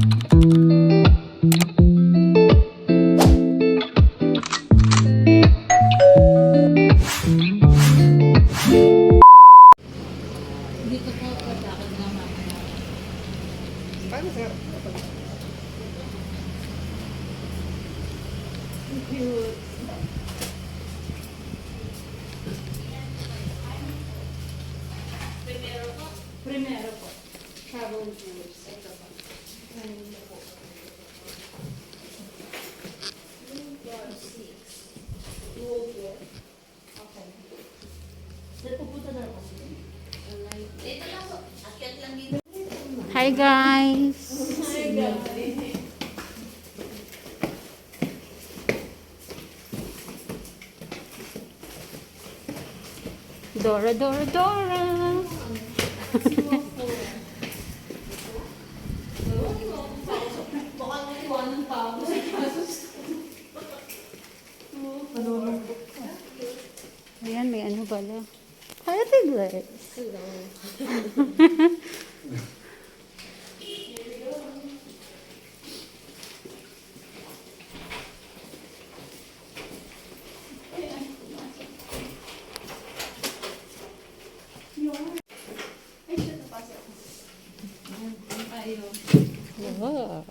Dito po pagkakad na mamaya. Paano, sir? Cute. Primero po. Travel tours. Ito po. Kanina po. 6. Okay. Dito pupunta na ako. Ito lang po. Akyat lang dito. Hi guys! Hi guys. Dora, Dora, Dora! Baka iwanan pa ako sa kasos. Ayan, may ano pala. Hi, Tigles! Hello. Wow!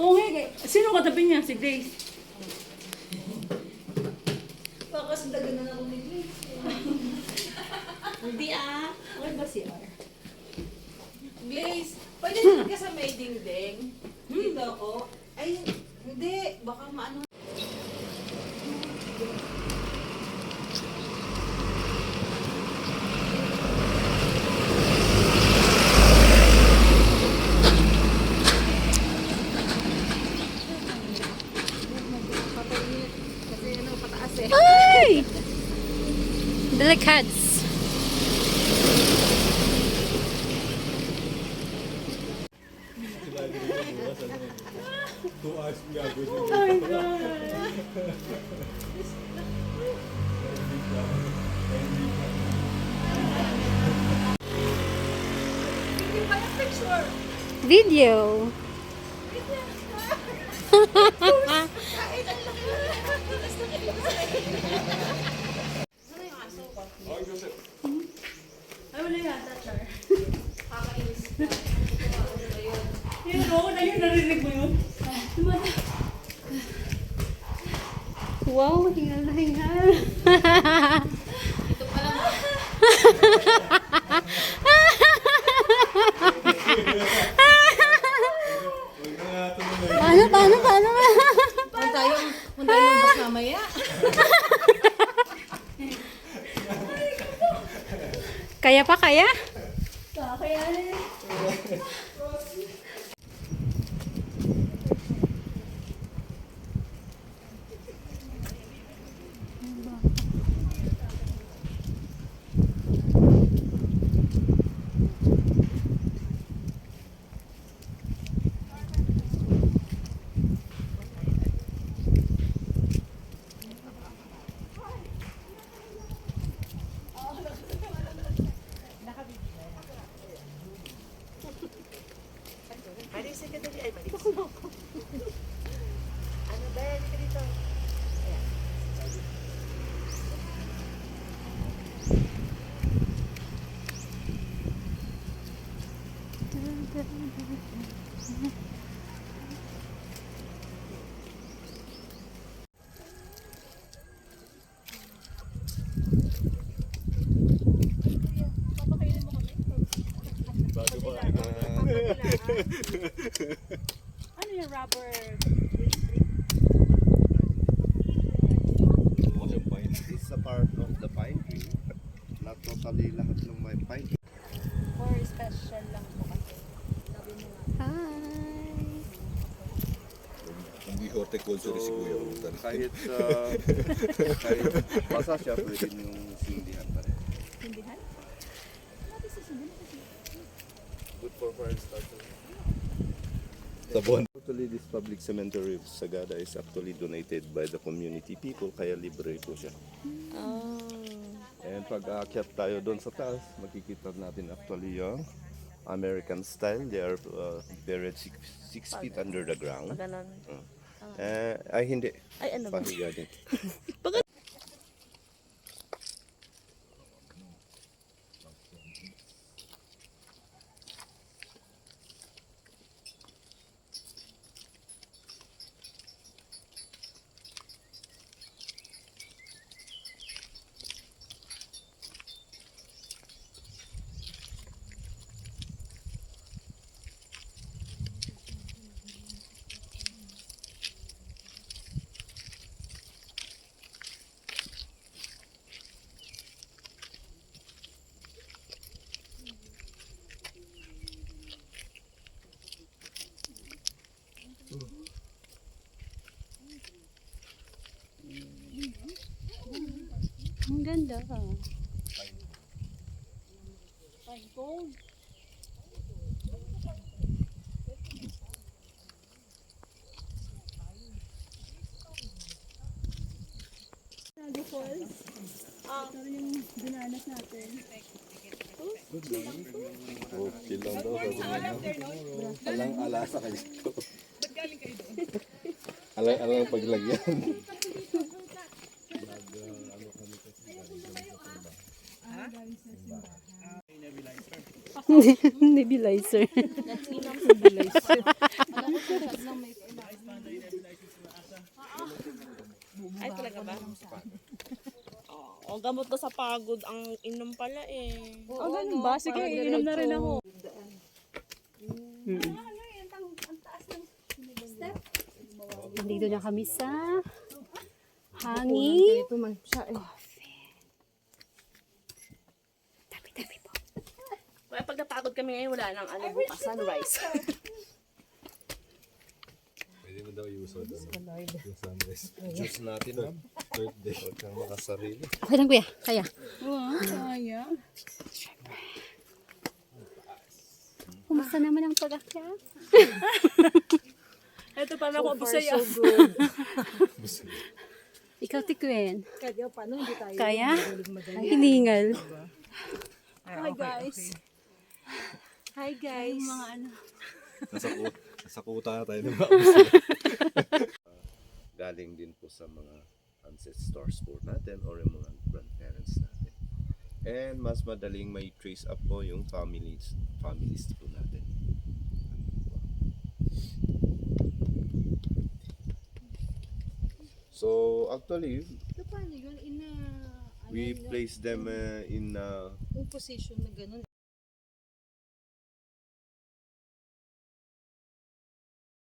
Oo nga, sino katabi niya? Si Grace. Baka sindagan na ako ni Grace. Hindi Okay ba si R? Glaze, pwede din ka sa may dingding. Dito ako. Ay, hindi. Baka maano. Ay! Delicats! Video! Ay, wala yata, Char. Yun, oo na yun. Narinig mo yun? Wow, hingal na hingal. Ito pa lang. Paano? Punta yung bus mamaya. Kaya pa kaya? Kakayanin. Ano yung rubber? It's a part of the pine tree. Not totally lahat ng may pine tree. Or special lang po kasi. Sabi mo nga. Hi! Hindi horticulture si Kuya. Kahit basa siya, pwede niyong sindihan pa rin. Tindihan? Good for fire starter. Sabon. Actually, this public cemetery of Sagada is actually donated by the community people, kaya libre po siya. And pag aakyat tayo doon sa taas, makikita natin actually yung American style. They are buried 6 feet under the ground. Ganon. Ay, hindi. Ay, ano ba? Pahiga din. Ang ganda. Oh, chill lang daw. Alang alasa kayo. Alang paglagyan. Nebulizer. Ay, talaga ba? Oh, gamot na sa pagod ang inom pala eh. Oh, ganun ba? Sige, iinom na rin ako. Nandito na kami sa hangin. Tabi-tabi po. Kaya pag napagod kami ngayon, wala nang ano bukas, sunrise. Pwede mo daw iuso doon. Yung sunrise. Juice natin, ma'am. Birthday. Huwag kang makasarili. Okay lang kuya, kaya. Wow, kaya. Kumusta naman ang pag-akyat? Ito pa na ako busaya. Ikaw, Tikwen. Kaya paano hindi tayo? Kaya? Hiningal. Hi guys. Hi guys. Mga ano. Nasa kuta na tayo ng galing din po sa mga ancestors po natin or yung mga grandparents natin. And mas madaling may trace up po yung families po natin. So actually, Paano yun? we place them in Yung position na gano'n.